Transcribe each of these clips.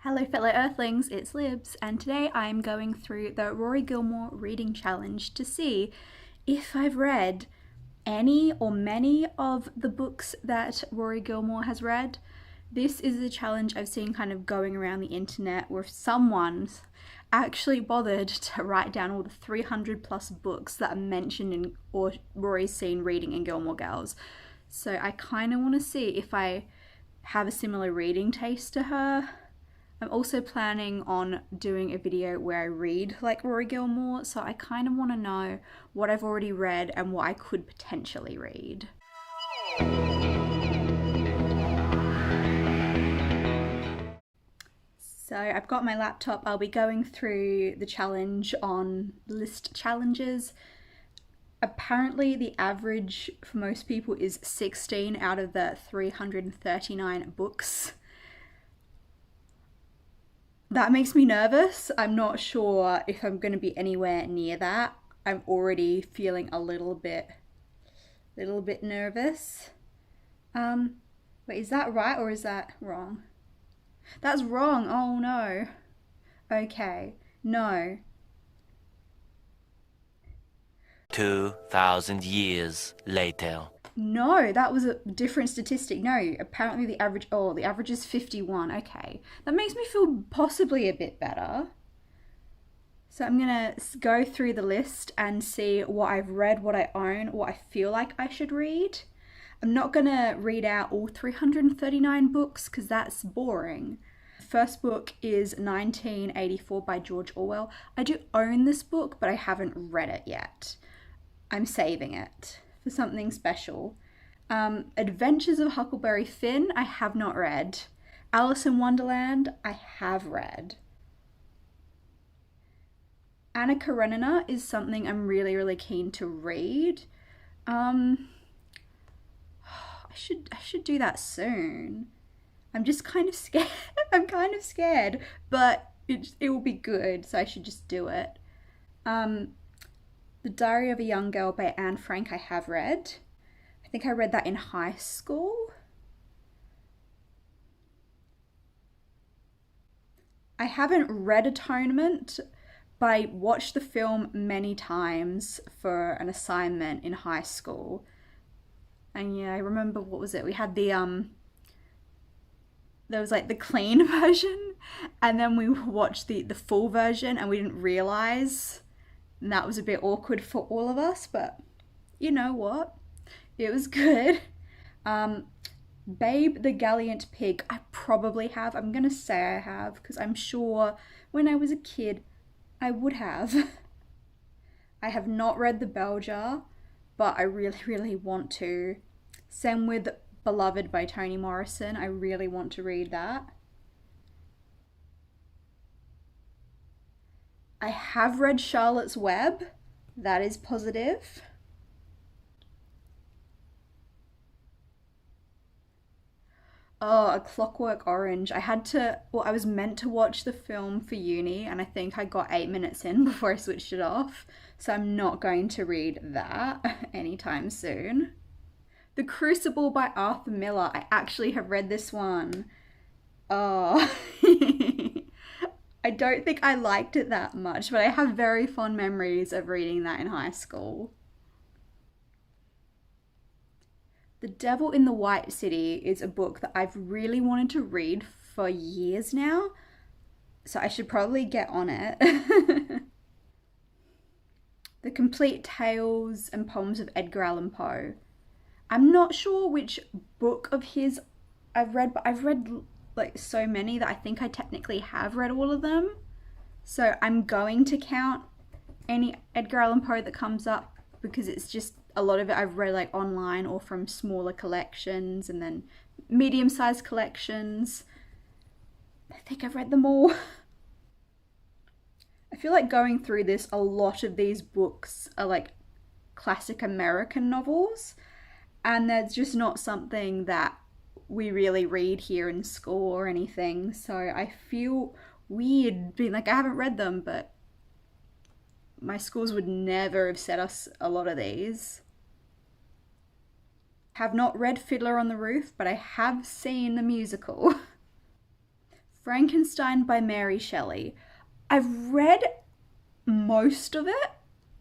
Hello fellow Earthlings, it's Libs, and today I'm going through the Rory Gilmore reading challenge to see if I've read any or many of the books that Rory Gilmore has read. This is a challenge I've seen kind of going around the internet where someone's actually bothered to write down all the 300 plus books that are mentioned in or Rory's seen reading in Gilmore Girls. So I kind of want to see if I have a similar reading taste to her. I'm also planning on doing a video where I read like Rory Gilmore, so I kind of want to know what I've already read and what I could potentially read. So I've got my laptop. I'll be going through the challenge on list challenges. Apparently the average for most people is 16 out of the 339 books. That makes me nervous. I'm not sure if I'm going to be anywhere near that. I'm already feeling a little bit nervous. Wait, is that right or is that wrong? That's wrong. Oh no. Okay. No. 2,000 years later. No, that was a different statistic. No, apparently the average is 51. Okay. That makes me feel possibly a bit better. So I'm gonna go through the list and see what I've read, what I own, what I feel like I should read. I'm not gonna read out all 339 books because that's boring. The first book is 1984 by George Orwell. I do own this book, but I haven't read it yet. I'm saving it for something special. Adventures of Huckleberry Finn, I have not read. Alice in Wonderland, I have read. Anna Karenina is something I'm really keen to read. I should do that soon. I'm just kind of scared. I'm kind of scared, but it will be good, so I should just do it. The Diary of a Young Girl by Anne Frank I have read. I think I read that in high school. I haven't read Atonement, but I watched the film many times for an assignment in high school. And yeah, I remember, what was it? We had the, there was like the clean version, and then we watched the full version and we didn't realise. And that was a bit awkward for all of us, but you know what? It was good. Babe the Gallant Pig, I probably have. I'm gonna say I have, because I'm sure when I was a kid, I would have. I have not read The Bell Jar, but I really want to. Same with Beloved by Toni Morrison. I really want to read that. I have read Charlotte's Web. That is positive. Oh, A Clockwork Orange. I was meant to watch the film for uni, and I think I got 8 minutes in before I switched it off. So I'm not going to read that anytime soon. The Crucible by Arthur Miller. I actually have read this one. Oh. I don't think I liked it that much, but I have very fond memories of reading that in high school. The Devil in the White City is a book that I've really wanted to read for years now, so I should probably get on it. The Complete Tales and Poems of Edgar Allan Poe. I'm not sure which book of his I've read, but I've read like so many that I think I technically have read all of them. So I'm going to count any Edgar Allan Poe that comes up, because it's just a lot of it I've read like online or from smaller collections and then medium-sized collections. I think I've read them all. I feel like going through this, a lot of these books are like classic American novels, and there's just not something that we really read here in school or anything, so I feel weird being like, I haven't read them, but my schools would never have set us a lot of these. Have not read Fiddler on the Roof, but I have seen the musical. Frankenstein by Mary Shelley. I've read most of it.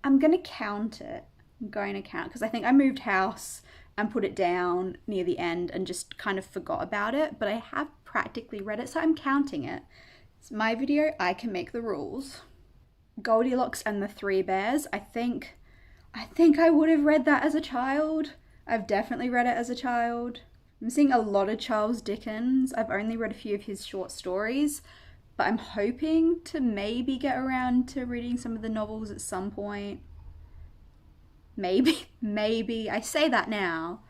I'm going to count it. I'm going to count because I think I moved house and put it down near the end and just kind of forgot about it, but I have practically read it, so I'm counting it. It's my video, I can make the rules. Goldilocks and the Three Bears. I think I would have read that as a child. I've definitely read it as a child. I'm seeing a lot of Charles Dickens. I've only read a few of his short stories, but I'm hoping to maybe get around to reading some of the novels at some point. Maybe. I say that now.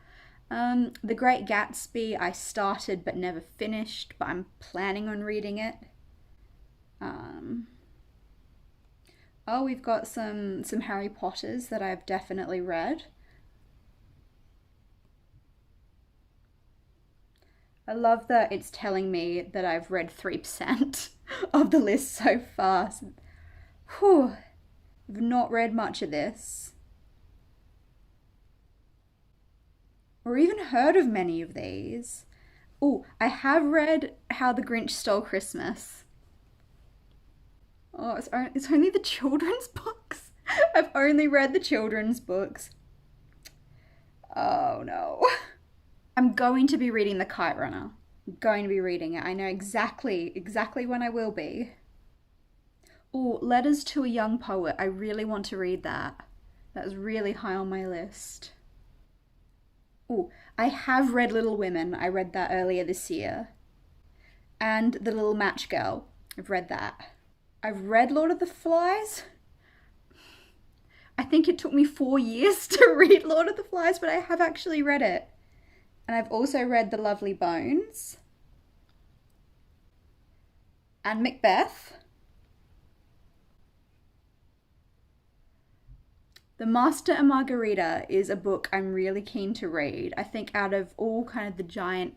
The Great Gatsby I started but never finished, but I'm planning on reading it. Oh, we've got some Harry Potters that I've definitely read. I love that it's telling me that I've read 3% of the list so far. Whew, I've not read much of this. Or even heard of many of these. Oh, I have read How the Grinch Stole Christmas. Oh, it's only the children's books. I've only read the children's books. Oh no. I'm going to be reading The Kite Runner. I'm going to be reading it. I know exactly when I will be. Oh, Letters to a Young Poet. I really want to read that. That's really high on my list. Oh, I have read Little Women. I read that earlier this year. And The Little Match Girl. I've read that. I've read Lord of the Flies. I think it took me 4 years to read Lord of the Flies, but I have actually read it. And I've also read The Lovely Bones. And Macbeth. The Master and Margarita is a book I'm really keen to read. I think out of all kind of the giant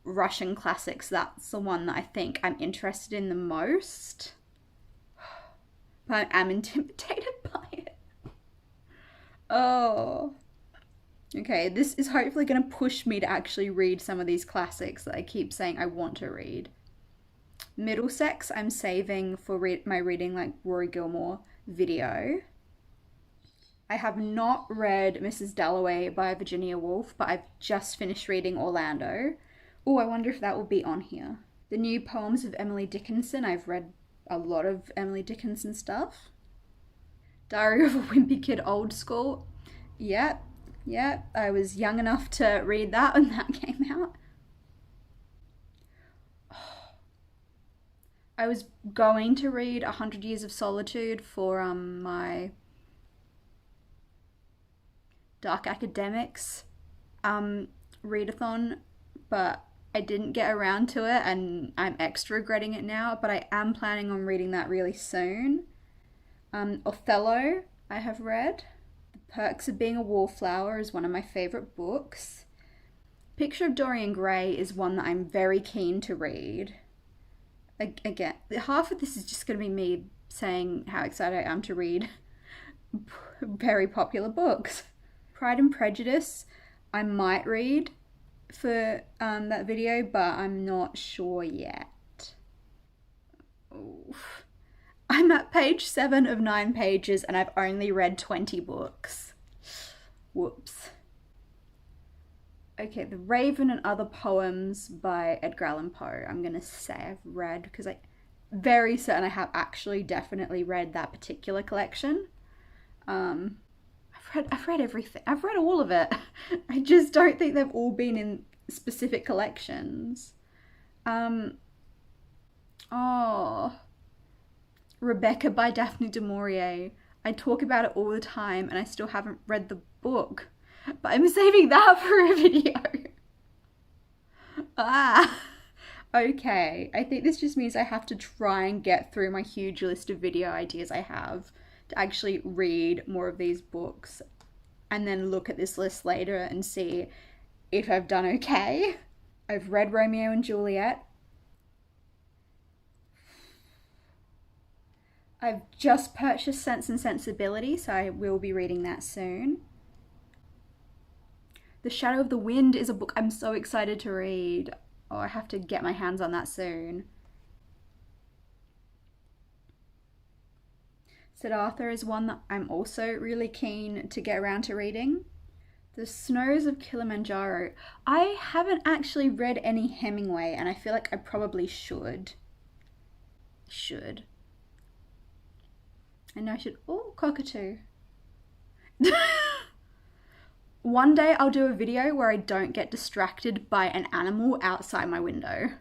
Russian classics, that's the one that I think I'm interested in the most. But I am intimidated by it. Oh. Okay, this is hopefully going to push me to actually read some of these classics that I keep saying I want to read. Middlesex, I'm saving for my reading like Rory Gilmore video. I have not read Mrs. Dalloway by Virginia Woolf, but I've just finished reading Orlando. Oh, I wonder if that will be on here. The New Poems of Emily Dickinson. I've read a lot of Emily Dickinson stuff. Diary of a Wimpy Kid Old School. Yep, I was young enough to read that when that came out. I was going to read 100 Years of Solitude for my Dark Academics readathon, but I didn't get around to it and I'm extra regretting it now, but I am planning on reading that really soon. Othello, I have read. The Perks of Being a Wallflower is one of my favourite books. Picture of Dorian Gray is one that I'm very keen to read. Again, half of this is just going to be me saying how excited I am to read very popular books. Pride and Prejudice, I might read for that video, but I'm not sure yet. Oof. I'm at page 7 of 9 pages and I've only read 20 books. Whoops. Okay, The Raven and Other Poems by Edgar Allan Poe. I'm going to say I've read because I'm very certain I have actually definitely read that particular collection. I've read everything. I've read all of it. I just don't think they've all been in specific collections. Rebecca by Daphne du Maurier. I talk about it all the time and I still haven't read the book. But I'm saving that for a video. Okay. I think this just means I have to try and get through my huge list of video ideas I have to actually read more of these books and then look at this list later and see if I've done okay. I've read Romeo and Juliet. I've just purchased Sense and Sensibility, so I will be reading that soon. The Shadow of the Wind is a book I'm so excited to read. Oh, I have to get my hands on that soon. Siddhartha is one that I'm also really keen to get around to reading. The Snows of Kilimanjaro. I haven't actually read any Hemingway, and I feel like I probably should. I know I should. Oh, cockatoo. One day I'll do a video where I don't get distracted by an animal outside my window.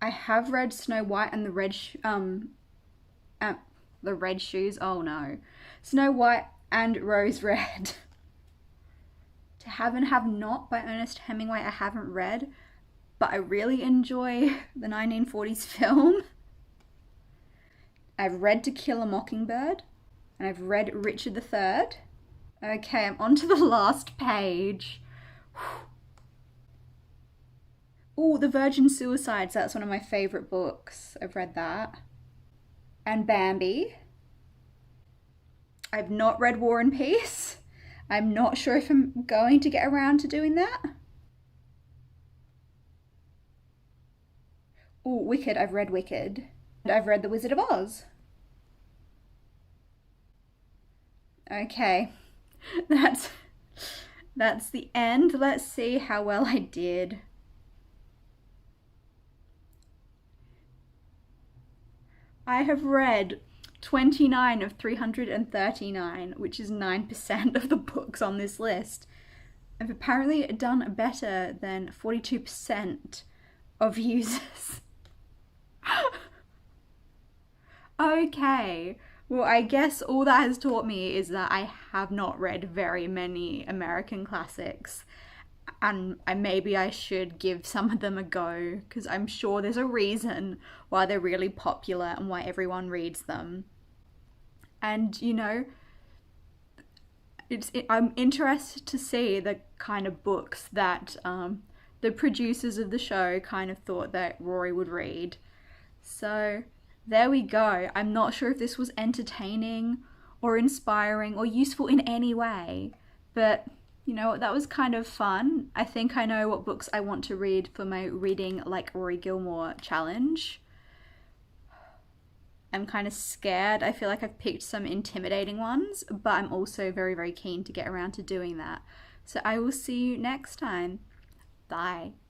I have read Snow White and the Red Shoes. Oh no. Snow White and Rose Red. To Have and Have Not by Ernest Hemingway I haven't read, but I really enjoy the 1940s film. I've read To Kill a Mockingbird, and I've read Richard III. Okay, I'm on to the last page. Oh, The Virgin Suicides, that's one of my favourite books. I've read that. And Bambi. I've not read War and Peace. I'm not sure if I'm going to get around to doing that. Oh, Wicked, I've read Wicked. And I've read The Wizard of Oz. Okay, that's the end. Let's see how well I did. I have read 29 of 339, which is 9% of the books on this list. I've apparently done better than 42% of users. Okay, well, I guess all that has taught me is that I have not read very many American classics, and maybe I should give some of them a go, because I'm sure there's a reason why they're really popular and why everyone reads them. And, you know, I'm interested to see the kind of books that the producers of the show kind of thought that Rory would read. So there we go. I'm not sure if this was entertaining or inspiring or useful in any way, but you know, that was kind of fun. I think I know what books I want to read for my Reading Like Rory Gilmore challenge. I'm kind of scared. I feel like I've picked some intimidating ones, but I'm also very, very keen to get around to doing that. So I will see you next time. Bye.